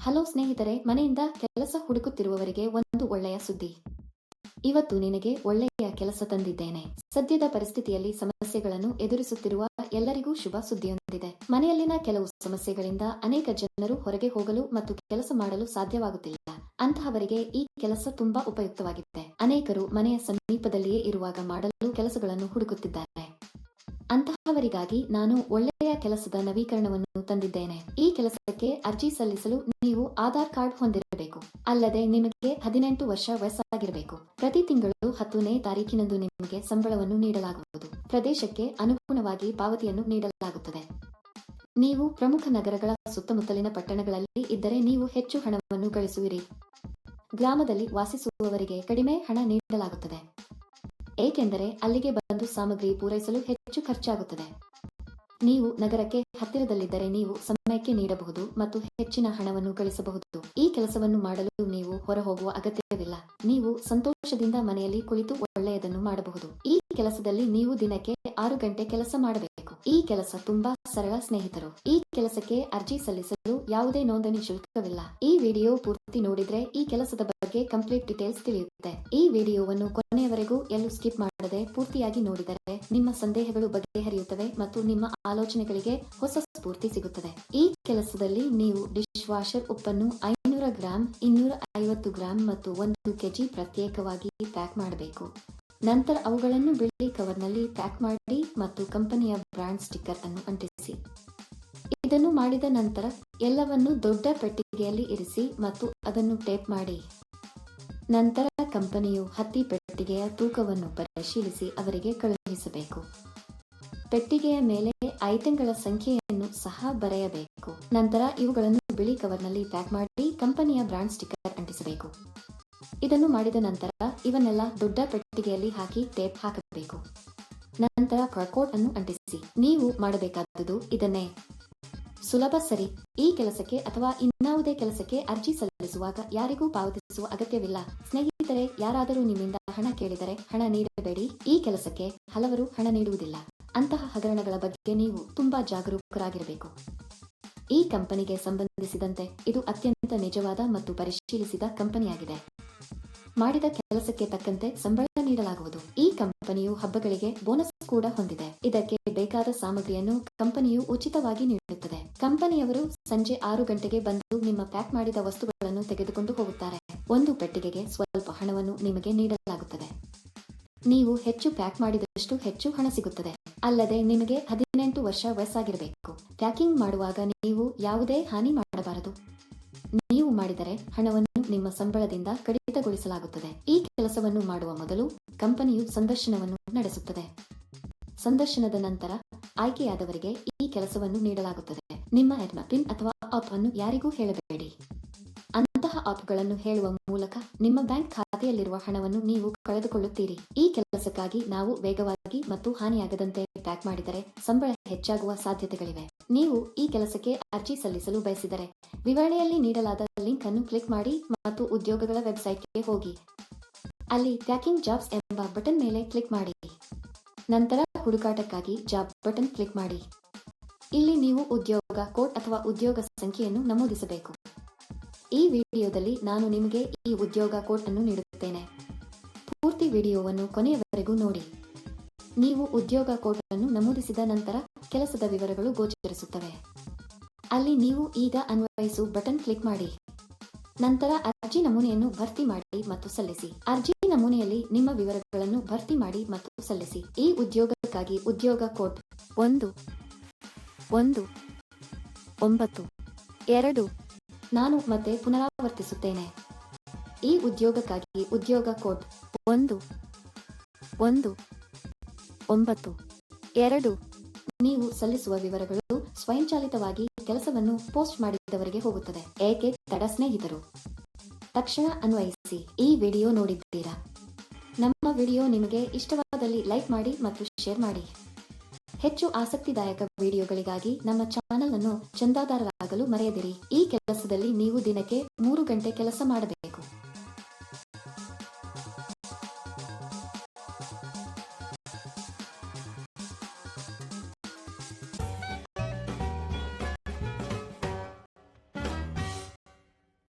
Hello ಸ್ನೇಹಿತರೆ, ಮನೆಯಿಂದ ಕೆಲಸ ಹುಡುಕುತ್ತಿರುವವರಿಗೆ ಒಂದು ಒಳ್ಳೆಯ ಸುದ್ದಿ. ಇವತ್ತು ನಿನಗೆ ಒಳ್ಳೆಯ ಕೆಲಸ ತಂದಿದ್ದೇನೆ. ಸದ್ಯದ ಪರಿಸ್ಥಿತಿಯಲ್ಲಿ ಸಮಸ್ಯೆಗಳನ್ನು ಎದುರಿಸುತ್ತಿರುವ ಎಲ್ಲರಿಗೂ ಶುಭ ಸುದ್ದಿಯೊಂದಿದೆ. ಮನೆಯಲ್ಲಿನ ಕೆಲವು ಸಮಸ್ಯೆಗಳಿಂದ ಅನೇಕ ಜನರು ಹೊರಗೆ ಹೋಗಲು ಮತ್ತು ಕೆಲಸ ಮಾಡಲು ಸಾಧ್ಯವಾಗುತ್ತಿಲ್ಲ. ಅಂತಹವರಿಗೆ ಈ ಕೆಲಸ ತುಂಬಾ ಉಪಯುಕ್ತವಾಗಿದೆ. ಅನೇಕರು ಮನೆಯ ಸಮೀಪದಲ್ಲಿಯೇ ಇರುವಾಗ ಮಾಡಲು ಕೆಲಸಗಳನ್ನು ಹುಡುಕುತ್ತಿದ್ದಾರೆ. ಅಂತಹವರಿಗಾಗಿ ನಾನು ಒಳ್ಳೆಯ ಕೆಲಸದ ನವೀಕರಣವನ್ನು ತಂದಿದ್ದೇನೆ. ಈ ಕೆಲಸಕ್ಕೆ ಅರ್ಜಿ ಸಲ್ಲಿಸಲು ನೀವು ಆಧಾರ್ ಕಾರ್ಡ್ ಹೊಂದಿರಬೇಕು. ಅಲ್ಲದೆ ನಿಮಗೆ 18 ವರ್ಷ ವಯಸ್ಸಾಗಿರಬೇಕು. ಪ್ರತಿ ತಿಂಗಳು 10ನೇ ತಾರೀಖಿನಂದು ನಿಮಗೆ ಸಂಬಳವನ್ನು ನೀಡಲಾಗುವುದು. ಪ್ರದೇಶಕ್ಕೆ ಅನುಗುಣವಾಗಿ ಪಾವತಿಯನ್ನು ನೀಡಲಾಗುತ್ತದೆ. ನೀವು ಪ್ರಮುಖ ನಗರಗಳ ಸುತ್ತಮುತ್ತಲಿನ ಪಟ್ಟಣಗಳಲ್ಲಿ ಇದ್ದರೆ ನೀವು ಹೆಚ್ಚು ಹಣವನ್ನು ಗಳಿಸುವಿರಿ. ಗ್ರಾಮದಲ್ಲಿ ವಾಸಿಸುವವರಿಗೆ ಕಡಿಮೆ ಹಣ ನೀಡಲಾಗುತ್ತದೆ, ಏಕೆಂದರೆ ಅಲ್ಲಿಗೆ ಬಂದು ಸಾಮಗ್ರಿ ಪೂರೈಸಲು ಹೆಚ್ಚು ಖರ್ಚಾಗುತ್ತದೆ. ನೀವು ನಗರಕ್ಕೆ ಹತ್ತಿರದಲ್ಲಿದ್ದರೆ ನೀವು ಸಮಯಕ್ಕೆ ನೀಡಬಹುದು ಮತ್ತು ಹೆಚ್ಚಿನ ಹಣವನ್ನು ಗಳಿಸಬಹುದು. ಈ ಕೆಲಸವನ್ನು ಮಾಡಲು ನೀವು ಹೊರಹೋಗುವ ಅಗತ್ಯವಿಲ್ಲ. ನೀವು ಸಂತೋಷದಿಂದ ಮನೆಯಲ್ಲಿ ಕುಳಿತು ಒಳ್ಳೆಯದನ್ನು ಮಾಡಬಹುದು. ಈ ಕೆಲಸದಲ್ಲಿ ನೀವು ದಿನಕ್ಕೆ 6 ಗಂಟೆ ಕೆಲಸ ಮಾಡಬೇಕು. ಈ ಕೆಲಸ ತುಂಬಾ ಸರಳ ಸ್ನೇಹಿತರು. ಈ ಕೆಲಸಕ್ಕೆ ಅರ್ಜಿ ಸಲ್ಲಿಸಲು ಯಾವುದೇ ನೋಂದಣಿ ಶುಲ್ಕವಿಲ್ಲ. ಈ ವಿಡಿಯೋ ಪೂರ್ತಿ ನೋಡಿದ್ರೆ ಈ ಕೆಲಸದ ಬಗ್ಗೆ ಕಂಪ್ಲೀಟ್ ಡೀಟೇಲ್ಸ್ ತಿಳಿಯುತ್ತೆ. ಈ ವಿಡಿಯೋವನ್ನು ಕೊನೆಯವರೆಗೂ ಎಲ್ಲೂ ಸ್ಕಿಪ್ ಮಾಡದೆ ಪೂರ್ತಿಯಾಗಿ ನೋಡಿದರೆ ನಿಮ್ಮ ಸಂದೇಹಗಳು ಬಗೆಹರಿಯುತ್ತವೆ ಮತ್ತು ನಿಮ್ಮ ಆಲೋಚನೆಗಳಿಗೆ ಹೊಸ ಸ್ಫೂರ್ತಿ ಸಿಗುತ್ತದೆ. ಈ ಕೆಲಸದಲ್ಲಿ ನೀವು ಡಿಶ್ ವಾಷರ್ ಉಪ್ಪನ್ನು 500 ಗ್ರಾಂ, 250 ಗ್ರಾಂ ಮತ್ತು 1 ಕೆಜಿ ಪ್ರತ್ಯೇಕವಾಗಿ ಪ್ಯಾಕ್ ಮಾಡಬೇಕು. ನಂತರ ಅವುಗಳನ್ನು ಬಿಳಿ ಕವರ್ನಲ್ಲಿ ಪ್ಯಾಕ್ ಮಾಡಿ ಮತ್ತು ಕಂಪನಿಯ ಬ್ರಾಂಡ್ ಸ್ಟಿಕ್ಕರ್ ಅನ್ನು ಅಂಟಿಸಿ. ಇದನ್ನು ಮಾಡಿದ ನಂತರ ಎಲ್ಲವನ್ನು ದೊಡ್ಡ ಪೆಟ್ಟಿಗೆಯಲ್ಲಿ ಇರಿಸಿ ಮತ್ತು ಅದನ್ನು ಟೇಪ್ ಮಾಡಿ. ನಂತರ ಕಂಪನಿಯು ಹತ್ತಿ ಪೆಟ್ಟಿಗೆಯ ತೂಕವನ್ನು ಪರಿಶೀಲಿಸಿ ಅವರಿಗೆ ಕಳುಹಿಸಬೇಕು. ಪೆಟ್ಟಿಗೆಯ ಮೇಲೆ ಐಟಂಗಳ ಸಂಖ್ಯೆಯನ್ನು ಸಹ ಬರೆಯಬೇಕು. ನಂತರ ಇವುಗಳನ್ನು ಬಿಳಿ ಕವರ್ನಲ್ಲಿ ಪ್ಯಾಕ್ ಮಾಡಿ ಕಂಪನಿಯ ಬ್ರಾಂಡ್ ಸ್ಟಿಕ್ಕರ್ ಅಂಟಿಸಬೇಕು. ಇದನ್ನು ಮಾಡಿದ ನಂತರ ಇವನ್ನೆಲ್ಲ ದೊಡ್ಡ ಪೆಟ್ಟಿಗೆಯಲ್ಲಿ ಹಾಕಿ ಟೇಪ್ ಹಾಕಬೇಕು. ನಂತರ ಬಾರ್ಕೋಡ್ ಅನ್ನು ಅಂಟಿಸಿ. ನೀವು ಮಾಡಬೇಕಾದುದು ಇದನ್ನೇ. ಸುಲಭ ಸರಿ. ಈ ಕೆಲಸಕ್ಕೆ ಅಥವಾ ಇನ್ನಾವುದೇ ಕೆಲಸಕ್ಕೆ ಅರ್ಜಿ ಸಲ್ಲಿಸುವಾಗ ಯಾರಿಗೂ ಪಾವತಿಸುವ ಅಗತ್ಯವಿಲ್ಲ. ಸ್ನೇಹಿತರೆ, ಯಾರಾದರೂ ನಿಮ್ಮಿಂದ ಹಣ ಕೇಳಿದರೆ ಹಣ ನೀಡಬೇಡಿ. ಈ ಕೆಲಸಕ್ಕೆ ಹಲವರು ಹಣ ನೀಡುವುದಿಲ್ಲ. ಅಂತಹ ಹಗರಣಗಳ ಬಗ್ಗೆ ನೀವು ತುಂಬಾ ಜಾಗರೂಕರಾಗಿರಬೇಕು. ಈ ಕಂಪನಿಗೆ ಸಂಬಂಧಿಸಿದಂತೆ ಇದು ಅತ್ಯಂತ ನಿಜವಾದ ಮತ್ತು ಪರಿಶೀಲಿಸಿದ ಕಂಪನಿಯಾಗಿದೆ. ಮಾಡಿದ ಕೆಲಸಕ್ಕೆ ತಕ್ಕಂತೆ ಸಂಬಳ ನೀಡಲಾಗುವುದು. ಈ ಕಂಪನಿಯು ಹಬ್ಬಗಳಿಗೆ ಬೋನಸ್ ಕೂಡ ಹೊಂದಿದೆ. ಇದಕ್ಕೆ ಬೇಕಾದ ಸಾಮಗ್ರಿಯನ್ನು ಕಂಪನಿಯು ಉಚಿತವಾಗಿ ನೀಡುತ್ತದೆ. ಕಂಪನಿಯವರು ಸಂಜೆ 6 ಗಂಟೆಗೆ ಬಂದು ನಿಮ್ಮ ಪ್ಯಾಕ್ ಮಾಡಿದ ವಸ್ತುಗಳನ್ನು ತೆಗೆದುಕೊಂಡು ಹೋಗುತ್ತಾರೆ. ಒಂದು ಪೆಟ್ಟಿಗೆಗೆ ಸ್ವಲ್ಪ ಹಣವನ್ನು ನಿಮಗೆ ನೀಡಲಾಗುತ್ತದೆ. ನೀವು ಹೆಚ್ಚು ಪ್ಯಾಕ್ ಮಾಡಿದಷ್ಟು ಹೆಚ್ಚು ಹಣ ಸಿಗುತ್ತದೆ. ಅಲ್ಲದೆ ನಿಮಗೆ 18 ವರ್ಷ ವಯಸ್ಸಾಗಿರಬೇಕು. ಪ್ಯಾಕಿಂಗ್ ಮಾಡುವಾಗ ನೀವು ಯಾವುದೇ ಹಾನಿ ಮಾಡಬಾರದು. ನೀವು ಮಾಡಿದರೆ ಹಣವನ್ನು ನಿಮ್ಮ ಸಂಬಳದಿಂದ ಕಡಿತಗೊಳಿಸಲಾಗುತ್ತದೆ. ಈ ಕೆಲಸವನ್ನು ಮಾಡುವ ಮೊದಲು ಕಂಪನಿಯು ಸಂದರ್ಶನವನ್ನು ನಡೆಸುತ್ತದೆ. ಸಂದರ್ಶನದ ನಂತರ ಆಯ್ಕೆಯಾದವರಿಗೆ ಈ ಕೆಲಸವನ್ನು ನೀಡಲಾಗುತ್ತದೆ. ನಿಮ್ಮ ಪಿನ್ ಅಥವಾ ಆಪ್ ಅನ್ನು ಯಾರಿಗೂ ಹೇಳಬೇಡಿ. ಅಂತಹ ಆಪ್ಗಳನ್ನು ಹೇಳುವ ಮೂಲಕ ನಿಮ್ಮ ಬ್ಯಾಂಕ್ ಖಾತೆಯಲ್ಲಿರುವ ಹಣವನ್ನು ನೀವು ಕಳೆದುಕೊಳ್ಳುತ್ತೀರಿ. ಈ ಕೆಲಸಕ್ಕಾಗಿ ನಾವು ವೇಗವಾಗಿ ಮತ್ತು ಹಾನಿಯಾಗದಂತೆ ಪ್ಯಾಕ್ ಮಾಡಿದರೆ ಸಂಬಳ ಹೆಚ್ಚಾಗುವ ಸಾಧ್ಯತೆಗಳಿವೆ. ನೀವು ಈ ಕೆಲಸಕ್ಕೆ ಅರ್ಜಿ ಸಲ್ಲಿಸಲು ಬಯಸಿದರೆ ವಿವರಣೆಯಲ್ಲಿ ನೀಡಲಾದ ಲಿಂಕ್ ಅನ್ನು ಕ್ಲಿಕ್ ಮಾಡಿ ಮತ್ತು ಉದ್ಯೋಗಗಳ ವೆಬ್ಸೈಟ್ಗೆ ಹೋಗಿ. ಅಲ್ಲಿ ಪ್ಯಾಕಿಂಗ್ ಜಾಬ್ಸ್ ಎಂಬ ಬಟನ್ ಮೇಲೆ ಕ್ಲಿಕ್ ಮಾಡಿ. ನಂತರ ಹುಡುಕಾಟಕ್ಕಾಗಿ ಜಾಬ್ ಬಟನ್ ಕ್ಲಿಕ್ ಮಾಡಿ. ಇಲ್ಲಿ ನೀವು ಉದ್ಯೋಗ ಕೋಡ್ ಅಥವಾ ಉದ್ಯೋಗ ಸಂಖ್ಯೆಯನ್ನು ನಮೂದಿಸಬೇಕು. ಈ ವಿಡಿಯೋದಲ್ಲಿ ನಾನು ನಿಮಗೆ ಈ ಉದ್ಯೋಗ ಕೋಡ್ ಅನ್ನು ನೀಡುತ್ತೇನೆ. ಪೂರ್ತಿ ವಿಡಿಯೋವನ್ನು ಕೊನೆಯವರೆಗೂ ನೋಡಿ. ನೀವು ಉದ್ಯೋಗ ಕೋಡ್ ಅನ್ನು ನಮೂದಿಸಿದ ನಂತರ ಕೆಲಸದ ವಿವರಗಳು ಗೋಚರಿಸುತ್ತವೆ. ಅಲ್ಲಿ ನೀವು ಈಗ ಅನ್ವಯಿಸು ಬಟನ್ ಕ್ಲಿಕ್ ಮಾಡಿ. ನಂತರ ಅರ್ಜಿ ನಮೂನೆಯನ್ನು ಭರ್ತಿ ಮಾಡಿ ಮತ್ತು ಸಲ್ಲಿಸಿ. ಅರ್ಜಿ ನಮೂನೆಯಲ್ಲಿ ನಿಮ್ಮ ವಿವರಗಳನ್ನು ಭರ್ತಿ ಮಾಡಿ ಮತ್ತು ಸಲ್ಲಿಸಿ. ಈ ಉದ್ಯೋಗಕ್ಕಾಗಿ ಉದ್ಯೋಗ ಕೋಡ್ 1192. ನಾನು ಮತ್ತೆ ಪುನರಾವರ್ತಿಸುತ್ತೇನೆ. ಈ ಉದ್ಯೋಗಕ್ಕಾಗಿ ಉದ್ಯೋಗ ಕೋಡ್ 1192. ನೀವು ಸಲ್ಲಿಸುವ ವಿವರಗಳು ಸ್ವಯಂಚಾಲಿತವಾಗಿ ಕೆಲಸವನ್ನು ಪೋಸ್ಟ್ ಮಾಡಿದವರಿಗೆ ಹೋಗುತ್ತದೆ. ಏಕೆ ತಡ ಸ್ನೇಹಿತರು? ತಕ್ಷಣ ಅನ್ವಯಿಸಿ. ಈ ವಿಡಿಯೋ ನೋಡಿದ್ದೀರಾ? ನಮ್ಮ ವಿಡಿಯೋ ನಿಮಗೆ ಇಷ್ಟವಾದಲ್ಲಿ ಲೈಕ್ ಮಾಡಿ ಮತ್ತು ಶೇರ್ ಮಾಡಿ. ಹೆಚ್ಚು ಆಸಕ್ತಿದಾಯಕ ವಿಡಿಯೋಗಳಿಗಾಗಿ ನಮ್ಮ ಚಾನೆಲ್ ಅನ್ನು ಚಂದಾದಾರರಾಗಲು ಮರೆಯದಿರಿ. ಈ ಕೆಲಸದಲ್ಲಿ ನೀವು ದಿನಕ್ಕೆ 3 ಗಂಟೆ ಕೆಲಸ ಮಾಡಬೇಕು.